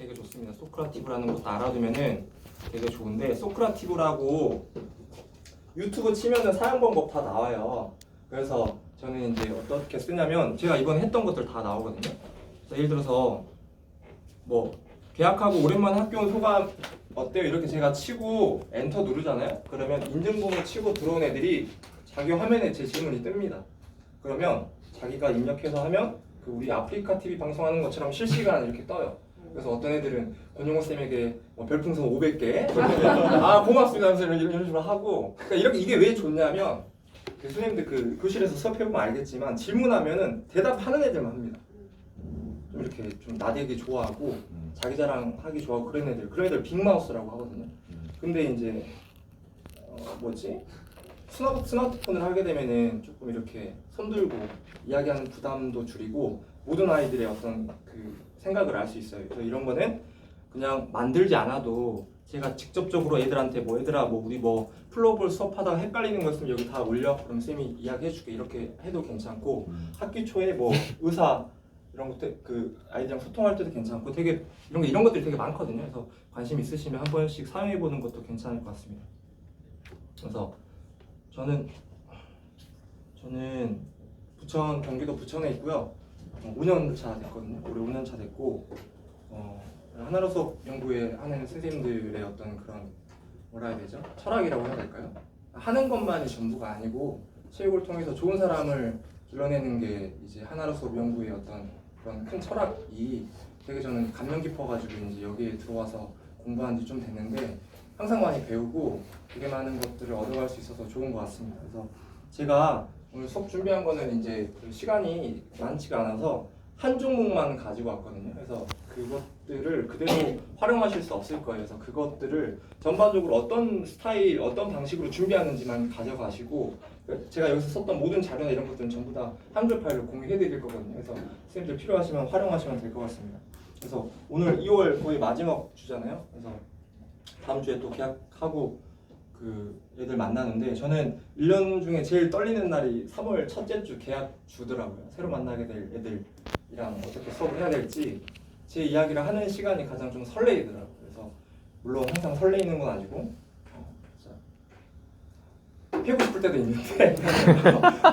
되게 좋습니다. 소크라티브라는 것도 알아두면은 되게 좋은데, 소크라티브라고 유튜브 치면은 사용 방법 다 나와요. 그래서 저는 이제 어떻게 쓰냐면, 제가 이번에 했던 것들 다 나오거든요. 그래서 예를 들어서 뭐 계약하고 오랜만에 학교 온 소감 어때요? 이렇게 제가 치고 엔터 누르잖아요. 그러면 인증번호 치고 들어온 애들이 자기 화면에 제 질문이 뜹니다. 그러면 자기가 입력해서 하면 그 우리 아프리카 TV 방송하는 것처럼 실시간 이렇게 떠요. 그래서 어떤 애들은 권용호 쌤에게 뭐 별풍선 500개 아 고맙습니다 하면서 이런 식으로 하고, 그러니까 이렇게 이게 왜 좋냐면 교수님들 그 교실에서 수업해보면 알겠지만 질문하면은 대답하는 애들만 합니다. 좀 이렇게 좀 나대기 좋아하고 자기 자랑하기 좋아하고 그런 애들 빅마우스라고 하거든요. 근데 이제 뭐지? 스마트폰을 하게 되면은 조금 이렇게 손들고 이야기하는 부담도 줄이고 모든 아이들의 어떤 그 생각을 알 수 있어요. 그래서 이런 거는 그냥 만들지 않아도 제가 직접적으로 애들한테 뭐 얘들아 뭐 우리 뭐 플로볼 수업하다가 헷갈리는 거 있으면 여기 다 올려. 그럼 쌤이 이야기해줄게. 이렇게 해도 괜찮고 학기 초에 뭐 의사 이런 것들 그 아이들이랑 소통할 때도 괜찮고 되게 이런 것들이 되게 많거든요. 그래서 관심 있으시면 한 번씩 사용해 보는 것도 괜찮을 것 같습니다. 그래서 저는 부천 경기도 부천에 있고요. 5년 차 됐거든요. 올해 5년 차 됐고 하나로 수업 연구회 하는 선생님들의 어떤 그런 뭐라 해야 되죠? 철학이라고 해야 될까요? 하는 것만이 전부가 아니고 체육을 통해서 좋은 사람을 길러내는 게 이제 하나로 수업 연구의 어떤 그런 큰 철학이 되게 저는 감명 깊어가지고 이제 여기에 들어와서 공부한 지 좀 됐는데 항상 많이 배우고 되게 많은 것들을 얻어갈 수 있어서 좋은 것 같습니다. 그래서 제가 오늘 수업 준비한 거는 이제 그 시간이 많지가 않아서 한 종목만 가지고 왔거든요. 그래서 그것들을 그대로 활용하실 수 없을 거예요. 그래서 그것들을 전반적으로 어떤 스타일, 어떤 방식으로 준비하는지만 가져가시고 제가 여기서 썼던 모든 자료나 이런 것들은 전부 다 한글 파일로 공유해 드릴 거거든요. 그래서 선생님들 필요하시면 활용하시면 될 것 같습니다. 그래서 오늘 2월 거의 마지막 주잖아요. 그래서 다음 주에 또 계약하고 그 애들 만나는데 저는 1년 중에 제일 떨리는 날이 3월 첫째 주 계약 주더라고요. 새로 만나게 될 애들이랑 어떻게 수업을 해야 될지 제 이야기를 하는 시간이 가장 좀 설레이더라고요. 그래서 물론 항상 설레이는 건 아니고 피우고 싶을 때도 있는데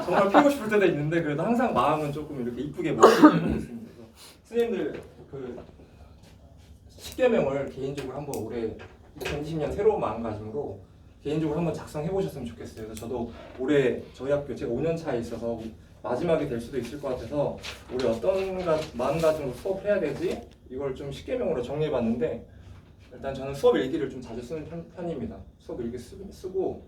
정말 피우고 싶을 때도 있는데 그래도 항상 마음은 조금 이렇게 이쁘게 먹고 있습니다. 그래서 선생님들 그 10개명을 개인적으로 한번 올해 2020년 새로운 마음가짐으로 개인적으로 한번 작성해 보셨으면 좋겠어요. 그래서 저도 올해 저희 학교 제가 5년 차에 있어서 마지막이 될 수도 있을 것 같아서 올해 어떤 마음가짐으로 수업을 해야 되지? 이걸 좀 10개명으로 정리해 봤는데 일단 저는 수업 일기를 좀 자주 쓰는 편입니다. 수업 일기 쓰고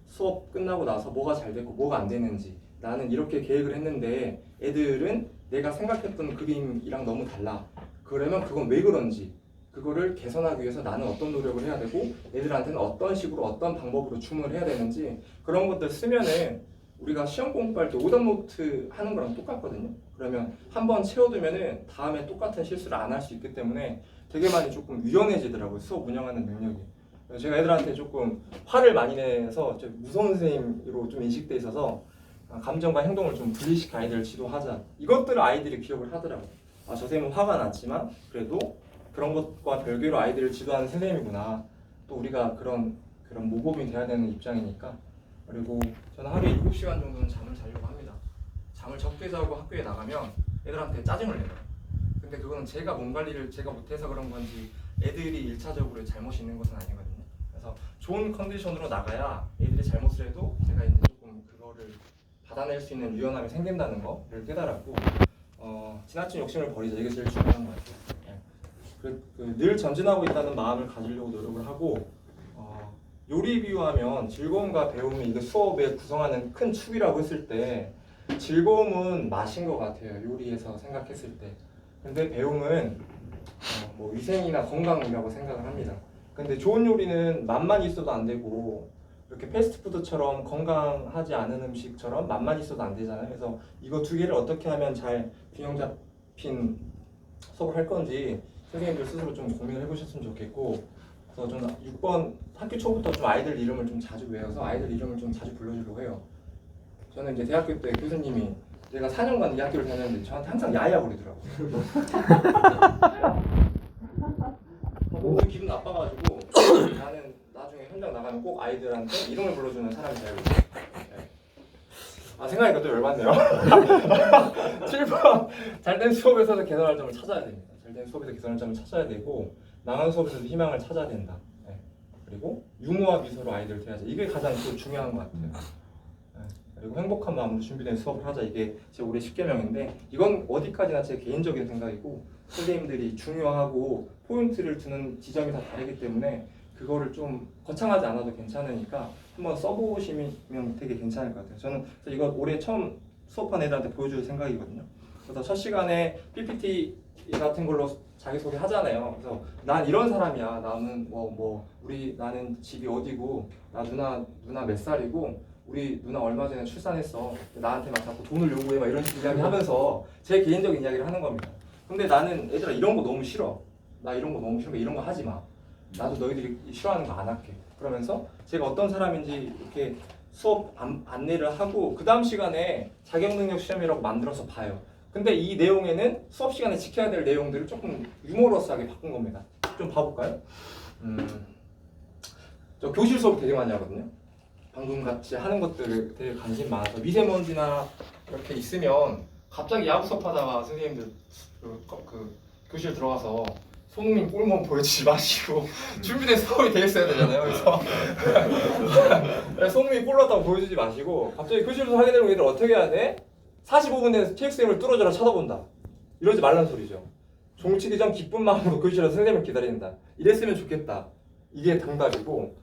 수업 끝나고 나서 뭐가 잘 됐고 뭐가 안 되는지 나는 이렇게 계획을 했는데 애들은 내가 생각했던 그림이랑 너무 달라. 그러면 그건 왜 그런지 그거를 개선하기 위해서 나는 어떤 노력을 해야 되고 애들한테는 어떤 식으로 어떤 방법으로 주문을 해야 되는지 그런 것들 쓰면은 우리가 시험 공부할 때 오답노트 하는 거랑 똑같거든요. 그러면 한번 채워두면은 다음에 똑같은 실수를 안 할 수 있기 때문에 되게 많이 조금 유연해지더라고요. 수업 운영하는 능력이. 제가 애들한테 조금 화를 많이 내서 좀 무서운 선생님으로 좀 인식돼 있어서 감정과 행동을 좀 분리시켜 아이들을 지도하자. 이것들을 아이들이 기억을 하더라고요. 아, 저 선생님은 화가 났지만 그래도 그런 것과 별개로 아이들을 지도하는 선생님이구나. 또 우리가 그런 모범이 돼야 되는 입장이니까. 그리고 저는 하루에 7시간 정도는 잠을 자려고 합니다. 잠을 적게 자고 학교에 나가면 애들한테 짜증을 내요. 근데 그거는 제가 몸 관리를 제가 못해서 그런 건지 애들이 1차적으로 잘못이 있는 것은 아니거든요. 그래서 좋은 컨디션으로 나가야 애들이 잘못을 해도 제가 이제 조금 그거를 받아낼 수 있는 유연함이 생긴다는 거를 깨달았고 지나친 욕심을 버리자. 이게 제일 중요한 것 같아요. 늘 전진하고 있다는 마음을 가지려고 노력을 하고 요리 비유하면 즐거움과 배움이 이게 수업에 구성하는 큰 축이라고 했을 때 즐거움은 맛인 것 같아요. 요리에서 생각했을 때. 근데 배움은 뭐 위생이나 건강이라고 생각을 합니다. 근데 좋은 요리는 맛만 있어도 안 되고 이렇게 패스트푸드처럼 건강하지 않은 음식처럼 맛만 있어도 안 되잖아요. 그래서 이거 두 개를 어떻게 하면 잘 균형 잡힌 수업을 할 건지 선생님들 스스로 좀 고민을 해보셨으면 좋겠고, 그래서 저는 6번 학기 초부터 좀 아이들 이름을 좀 자주 외워서 아이들 이름을 좀 자주 불러주려고 해요. 저는 이제 대학교 때 교수님이 제가 4년간 이 학교를 다녔는데 저한테 항상 야야 그러더라고요. 그 기분 나빠가지고 나는 나중에 현장 나가면 꼭 아이들한테 이름을 불러주는 사람이 되고. 네. 아 생각하니까 또 열받네요. 7번 잘된 수업에서도 개선할 점을 찾아야 됩니다. 잘된 수업에서 개선할 점을 찾아야 되고 나간 수업에서도 희망을 찾아야 된다. 네. 그리고 유머와 미소로 아이들을 대하자. 이게 가장 또 중요한 것 같아요. 네. 그리고 행복한 마음으로 준비된 수업을 하자. 이게 제 올해 10개명인데 이건 어디까지나 제 개인적인 생각이고 선생님들이 중요하고 포인트를 두는 지점이 다 다르기 때문에 그거를 좀 거창하지 않아도 괜찮으니까 한번 써보시면 되게 괜찮을 것 같아요. 저는 이거 올해 처음 수업한 애들한테 보여줄 생각이거든요. 그래서 첫 시간에 PPT 같은 걸로 자기소개 하잖아요. 그래서 난 이런 사람이야. 나는 나는 집이 어디고 나 누나 몇 살이고 우리 누나 얼마 전에 출산했어. 나한테 막 자꾸 돈을 요구해 막 이런 식으로 이야기하면서 제 개인적인 이야기를 하는 겁니다. 근데 나는 얘들아 이런 거 너무 싫어. 나 이런 거 너무 싫어. 이런 거 하지 마. 나도 너희들이 싫어하는 거 안 할게. 그러면서 제가 어떤 사람인지 이렇게 수업 안내를 하고 그 다음 시간에 자격능력 시험이라고 만들어서 봐요. 근데 이 내용에는 수업 시간에 지켜야 될 내용들을 조금 유머러스하게 바꾼 겁니다. 좀 봐볼까요? 저 교실 수업 되게 많이 하거든요. 방금 같이 하는 것들에 되게 관심 많아서 미세먼지나 이렇게 있으면 갑자기 야구 수업하다가 선생님들 그 교실 들어가서 손흥민 골만 보여주지 마시고 준비된 수업이 돼 있어야 되잖아요. 그래서 손흥민 골 넣었다고 보여주지 마시고 갑자기 교실에서 하게 되면 얘들 어떻게 해야 돼? 45분 내에서 체육쌤을 뚫어져라 쳐다본다. 이러지 말란 소리죠. 종치기 전 기쁜 마음으로 교실에서 선생님을 기다린다. 이랬으면 좋겠다. 이게 정답이고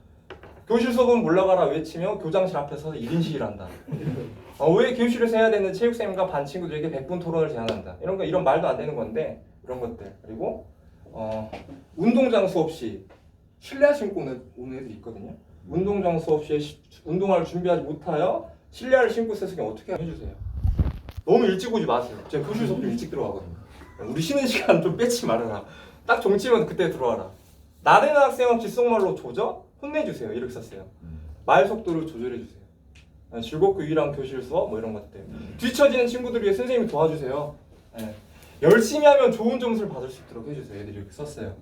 교실 수업은 몰라가라 외치며 교장실 앞에서 1인식을 한다. 왜 교실에서 해야 되는 체육쌤과 반 친구들에게 100분 토론을 제안한다. 이런 말도 안 되는 건데 이런 것들. 그리고 운동장수 없이 실내 신고 오는 애들이 있거든요. 운동장수 없이 운동화를 준비하지 못하여 실내화를 신고 있었으니 어떻게 해주세요. 너무 일찍 오지 마세요. 제가 교실 수업 좀 일찍 들어가거든요. 우리 쉬는 시간 좀 빼지 말아라. 딱 종치면 그때 들어와라. 나대는 학생은 귓속말로 조져 혼내주세요. 이렇게 썼어요. 말 속도를 조절해주세요. 즐겁고 유일한 교실 수업 뭐 이런 것들. 뒤처지는 친구들 위해 선생님이 도와주세요. 네. 열심히 하면 좋은 점수를 받을 수 있도록 해주세요. 애들이 이렇게 썼어요.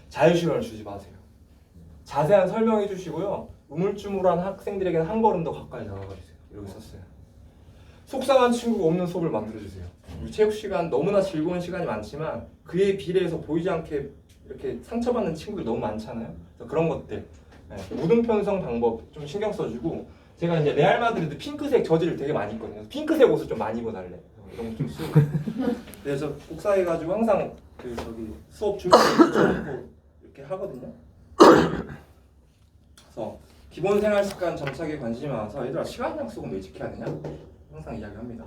자유시간을 주지 마세요. 자세한 설명해 주시고요. 우물쭈물한 학생들에게는 한 걸음 더 가까이 다가가 주세요. 이렇게 썼어요. 속상한 친구가 없는 수업을 만들어주세요. 우리 체육 시간 너무나 즐거운 시간이 많지만 그에 비례해서 보이지 않게 이렇게 상처받는 친구들 너무 많잖아요. 그래서 그런 것들 무등 편성 방법 좀 신경 써주고 제가 이제 레알 마드리드 핑크색 저지를 되게 많이 입거든요. 핑크색 옷을 좀 많이 입어달래. 이런 거 좀 쓰고. 그래서 복사해가지고 항상 수업 준비 붙여놓고 이렇게 하거든요. 그래서 기본 생활 습관 정착에 관심이 많아서 얘들아 시간 약속은 왜 지켜야 되냐? 항상 이야기합니다.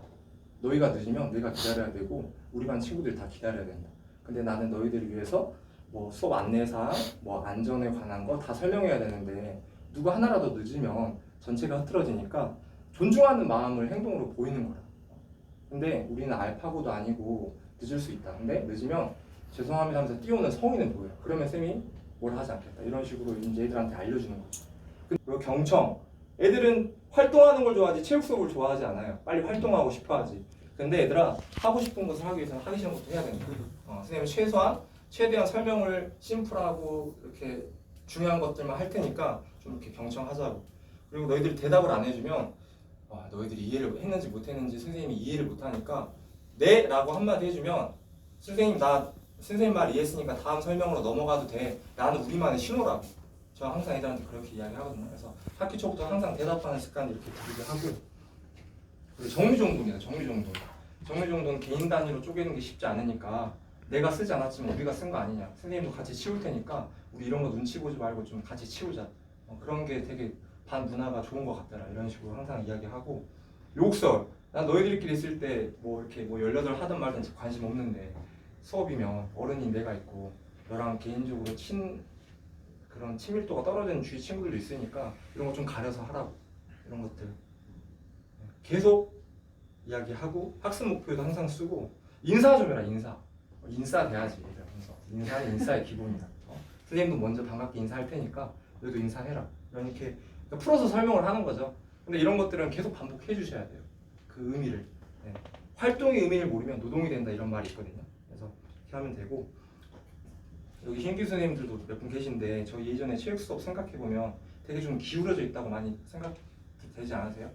너희가 늦으면 내가 기다려야 되고 우리 반 친구들이 다 기다려야 된다. 근데 나는 너희들을 위해서 뭐 수업 안내사항, 뭐 안전에 관한 거 다 설명해야 되는데 누가 하나라도 늦으면 전체가 흐트러지니까 존중하는 마음을 행동으로 보이는 거라. 근데 우리는 알파고도 아니고 늦을 수 있다. 근데 늦으면 죄송합니다 하면서 뛰어오는 성인은 보여요. 그러면 쌤이 뭘 하지 않겠다. 이런 식으로 이제 애들한테 알려주는 거죠. 그리고 경청. 애들은 활동하는 걸 좋아하지 체육 수업을 좋아하지 않아요. 빨리 활동하고 싶어 하지. 근데 얘들아 하고 싶은 것을 하기 위해서는 하기 싫은 것도 해야 된다. 선생님이 최대한 설명을 심플하고 이렇게 중요한 것들만 할 테니까 좀 이렇게 경청하자고. 그리고 너희들이 대답을 안 해주면 너희들이 이해를 했는지 못했는지 선생님이 이해를 못하니까 네? 라고 한마디 해주면 선생님 말 이해했으니까 다음 설명으로 넘어가도 돼. 나는 우리만의 신호라고. 저 항상 애들한테 그렇게 이야기하거든요. 그래서 학기 초부터 항상 대답하는 습관 이렇게 들이게 하고. 그리고 정리정돈이다. 정리정돈 개인 단위로 쪼개는 게 쉽지 않으니까 내가 쓰지 않았지만 우리가 쓴 거 아니냐. 선생님도 같이 치울 테니까 우리 이런 거 눈치 보지 말고 좀 같이 치우자. 그런 게 되게 반 문화가 좋은 것 같더라. 이런 식으로 항상 이야기하고. 욕설. 난 너희들끼리 있을 때 뭐 이렇게 뭐 18 하든 말든 관심 없는데 수업이면 어른인 내가 있고 너랑 개인적으로 그런 친밀도가 떨어지는 주위 친구들도 있으니까 이런 거 좀 가려서 하라고. 이런 것들 계속 이야기하고 학습 목표도 항상 쓰고 인사 좀 해라. 인사 돼야지. 인사는 인사의 기본이다. 선생님도 먼저 반갑게 인사할 테니까 너희도 인사해라. 이렇게 풀어서 설명을 하는 거죠. 근데 이런 것들은 계속 반복해 주셔야 돼요. 그 의미를. 활동의 의미를 모르면 노동이 된다 이런 말이 있거든요. 그래서 이렇게 하면 되고 여기 신규 선생님들도 몇 분 계신데 저희 예전에 체육 수업 생각해 보면 되게 좀 기울어져 있다고 많이 생각되지 않으세요?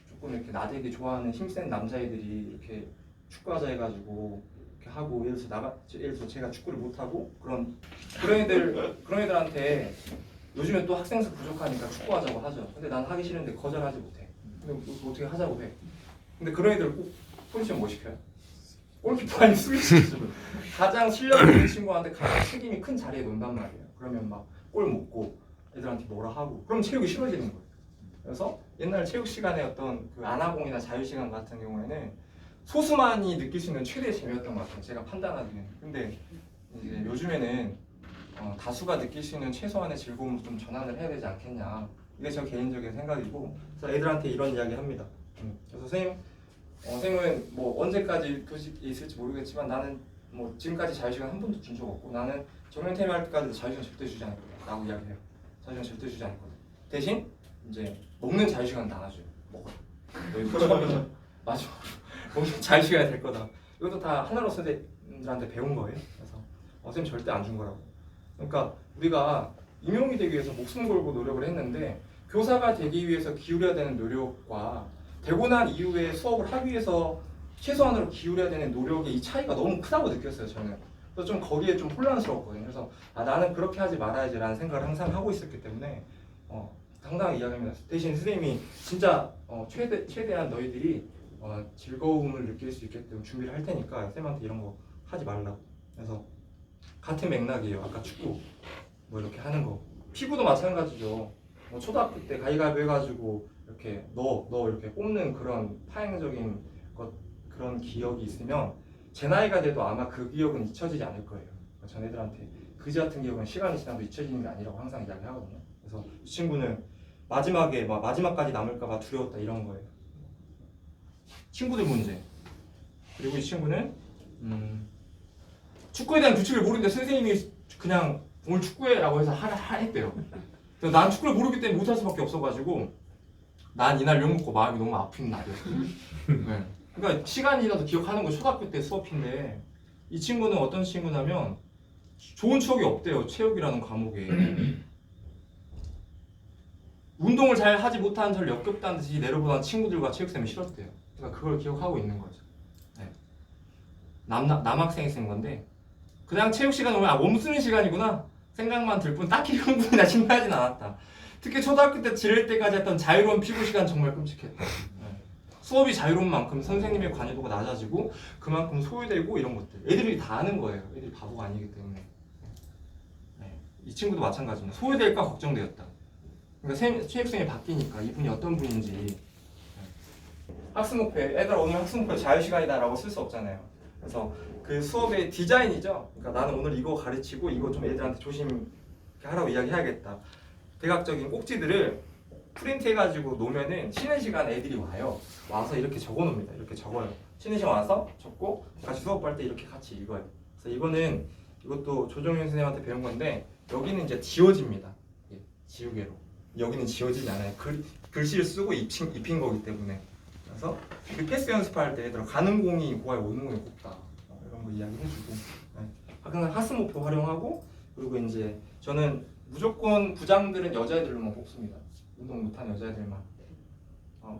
조금 이렇게 나대기 좋아하는 힘센 남자애들이 이렇게 축구하자 해가지고 이렇게 하고 예를 들어서 제가 축구를 못 하고 그런 애들한테 요즘에 또 학생 수 부족하니까 축구하자고 하죠. 근데 난 하기 싫은데 거절하지 못해. 근데 뭐 어떻게 하자고 해. 근데 그런 애들 꼭 포지션 뭐 시켜요? 골키퍼 아니 수비수죠. 가장 실력 있는 친구한테 가장 책임이 큰 자리에 놓는단 말이에요. 그러면 막 골 먹고 애들한테 뭐라 하고 그럼 체육이 싫어지는 거예요. 그래서 옛날 체육 시간에 어떤 그 안하공이나 자유시간 같은 경우에는 소수만이 느낄 수 있는 최대의 재미였던 것 같아요. 제가 판단하기에는. 근데 이제 요즘에는 다수가 느낄 수 있는 최소한의 즐거움을 좀 전환을 해야 되지 않겠냐. 이게 저 개인적인 생각이고 그래서 애들한테 이런 이야기 합니다. 그래서 선생님은 뭐 언제까지 교직에 있을지 모르겠지만 나는 뭐 지금까지 자유시간 한 번도 준 적 없고 나는 정년퇴임 할 때까지 자유시간 절대 주지 않을 거다 라고 이야기해요. 자유시간 절대 주지 않을 거다. 대신 이제 먹는 자유시간 나눠줘요. 먹어. 너희도 처음이죠. 마지막으로 먹는 자유시간이 될 거다. 이것도 다 하나로 선생님들한테 배운 거예요. 그래서 선생님 절대 안 준 거라고. 그러니까 우리가 임용이 되기 위해서 목숨 걸고 노력을 했는데 교사가 되기 위해서 기울여야 되는 노력과 되고 난 이후에 수업을 하기 위해서 최소한으로 기울여야 되는 노력의 이 차이가 너무 크다고 느꼈어요. 저는. 그래서 좀 거기에 좀 혼란스러웠거든요. 그래서 나는 그렇게 하지 말아야지라는 생각을 항상 하고 있었기 때문에 당당하게 이야기합니다. 대신 선생님이 진짜 최대한 너희들이 즐거움을 느낄 수 있게끔 준비를 할 테니까 쌤한테 이런 거 하지 말라고. 그래서 같은 맥락이에요. 아까 축구 뭐 이렇게 하는 거. 피구도 마찬가지죠. 뭐 초등학교 때 가위바위보 해가지고 이렇게 너 이렇게 뽑는 그런 파행적인 그런 기억이 있으면 제 나이가 돼도 아마 그 기억은 잊혀지지 않을 거예요. 전 애들한테 그지 같은 기억은 시간이 지나도 잊혀지는 게 아니라고 항상 이야기하거든요. 그래서 이 친구는 마지막까지 남을까봐 두려웠다 이런 거예요. 친구들 문제. 그리고 이 친구는 축구에 대한 규칙을 모르는데 선생님이 그냥 오늘 축구해라고 해서 했대요. 그래서 난 축구를 모르기 때문에 못할 수밖에 없어가지고 난 이날 욕먹고 마음이 너무 아픈 날이었어요. 네. 그러니까 시간이 지나도 기억하는 거 초등학교 때 수업인데 이 친구는 어떤 친구냐면 좋은 추억이 없대요. 체육이라는 과목에. 운동을 잘 하지 못하는 저를 역겹다는 듯이 내려보던 친구들과 체육쌤이 싫었대요. 그러니까 그걸 기억하고 있는 거죠. 네. 남학생이 쓴 건데 그냥 체육 시간 오면 몸 쓰는 시간이구나 생각만 들 뿐 딱히 흥분이나 신나진 않았다. 특히 초등학교 때 지낼 때까지 했던 자유로운 피구 시간 정말 끔찍했다. 수업이 자유로운 만큼 선생님의 관여도가 낮아지고 그만큼 소외되고 이런 것들 애들이 다 아는 거예요. 애들이 바보가 아니기 때문에. 네. 이 친구도 마찬가지입니다. 소외될까 걱정되었다. 그러니까 체육생이 바뀌니까 이분이 어떤 분인지. 네. 학습 목표, 애들 오늘 학습 목표 자유시간이다 라고 쓸 수 없잖아요. 그래서 그 수업의 디자인이죠. 그러니까 나는 오늘 이거 가르치고 이거 좀 애들한테 조심 하라고 이야기해야겠다. 대각적인 꼭지들을 프린트해가지고 놓으면은 쉬는 시간 애들이 와서 이렇게 적어놓습니다. 이렇게 적어요. 쉬는 시간 와서 적고 같이 수업할 때 이렇게 같이 읽어요. 그래서 이것도 조정현 선생님한테 배운 건데 여기는 이제 지워집니다. 지우개로. 여기는 지워지지 않아요. 글씨를 쓰고 입힌 거기 때문에. 그래서 그 패스 연습할 때 얘들아 가는 공이 고와요, 오는 공이 곱다. 이런 거 이야기해주고. 네. 항상 학습 목표 활용하고 그리고 이제 저는 무조건 부장들은 여자애들로만 뽑습니다. 운동 못하는 여자애들만.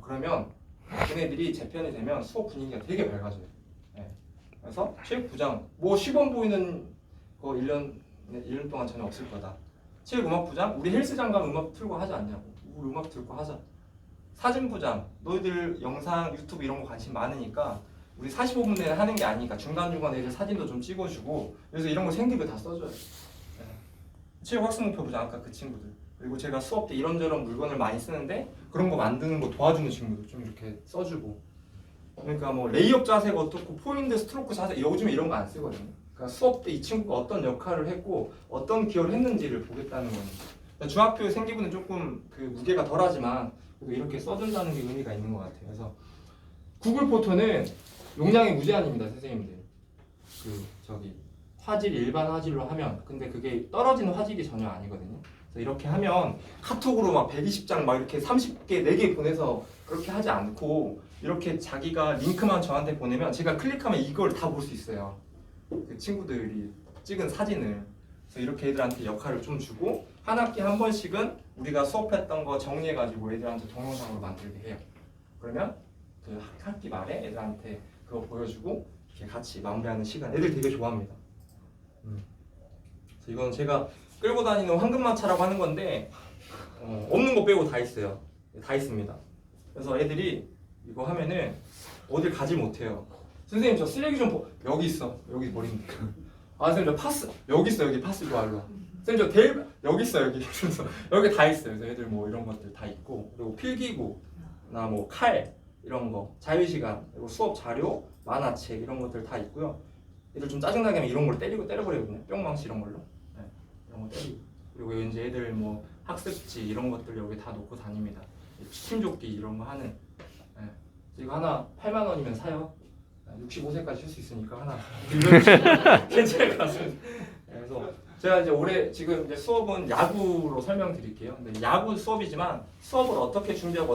그러면 걔네들이 재편이 되면 수업 분위기가 되게 밝아져요. 네. 그래서 체육부장 뭐 시범 보이는 거 1년 동안 전혀 없을 거다. 체육음악부장 우리 헬스장 가면 음악 틀고 하지 않냐고. 우리 음악 틀고 하자. 사진부장 너희들 영상 유튜브 이런 거 관심 많으니까 우리 45분 내내 하는 게 아니니까 중간중간에 애들 사진도 좀 찍어주고 그래서 이런 거 생기면 다 써줘요. 네. 체육학습목표부장 아까 그 친구들 그리고 제가 수업 때 이런저런 물건을 많이 쓰는데 그런 거 만드는 거 도와주는 친구들 좀 이렇게 써주고 그러니까 뭐 레이업 자세가 어떻고 포인트 스트로크 자세 요즘에 이런 거 안 쓰거든요. 그러니까 수업 때 이 친구가 어떤 역할을 했고 어떤 기여를 했는지를 보겠다는 거니까 중학교 생기부는 조금 그 무게가 덜하지만 그래도 이렇게 써준다는 게 의미가 있는 것 같아요. 그래서 구글 포토는 용량이 무제한입니다, 선생님들. 화질 일반 화질로 하면 근데 그게 떨어지는 화질이 전혀 아니거든요. 그래서 이렇게 하면 카톡으로 막 120장 막 이렇게 30개 4개 보내서 그렇게 하지 않고 이렇게 자기가 링크만 저한테 보내면 제가 클릭하면 이걸 다 볼 수 있어요. 그 친구들이 찍은 사진을. 그래서 이렇게 애들한테 역할을 좀 주고 한 학기에 한 번씩은 우리가 수업했던 거 정리해가지고 애들한테 동영상으로 만들게 해요. 그러면 그 학기 말에 애들한테 그거 보여주고 이렇게 같이 마무리하는 시간 애들 되게 좋아합니다. 그래서 이건 제가 끌고 다니는 황금마차라고 하는 건데 없는 거 빼고 다 있어요. 다 있습니다. 그래서 애들이 이거 하면은 어딜 가지 못해요. 선생님 저 쓰레기 좀 여기 있어. 여기 버립니다. 아 선생님 저 파스 여기 있어. 여기 파스 좋아요. 선생님 저 데일 여기 있어. 여기 그래서 여기 다 있어요. 그래서 애들 뭐 이런 것들 다 있고 그리고 필기구나 뭐 칼 이런 거 자유시간 그리고 수업 자료 만화책 이런 것들 다 있고요. 애들 좀 짜증나게 하면 이런 걸 때려버리거든요. 뿅망치 이런 걸로. 네, 이런 거 때리고 그리고 이제 애들 뭐 학습지 이런 것들 여기 다 놓고 다닙니다. 취침조끼 이런 거 하는. 네. 이거 하나 8만 원이면 사요. 65세까지 쓸 수 있으니까 하나 괜찮을 것 같습니다. 네, 그래서 제가 이제 올해 지금 이제 수업은 야구로 설명드릴게요. 근데 야구 수업이지만 수업을 어떻게 준비하고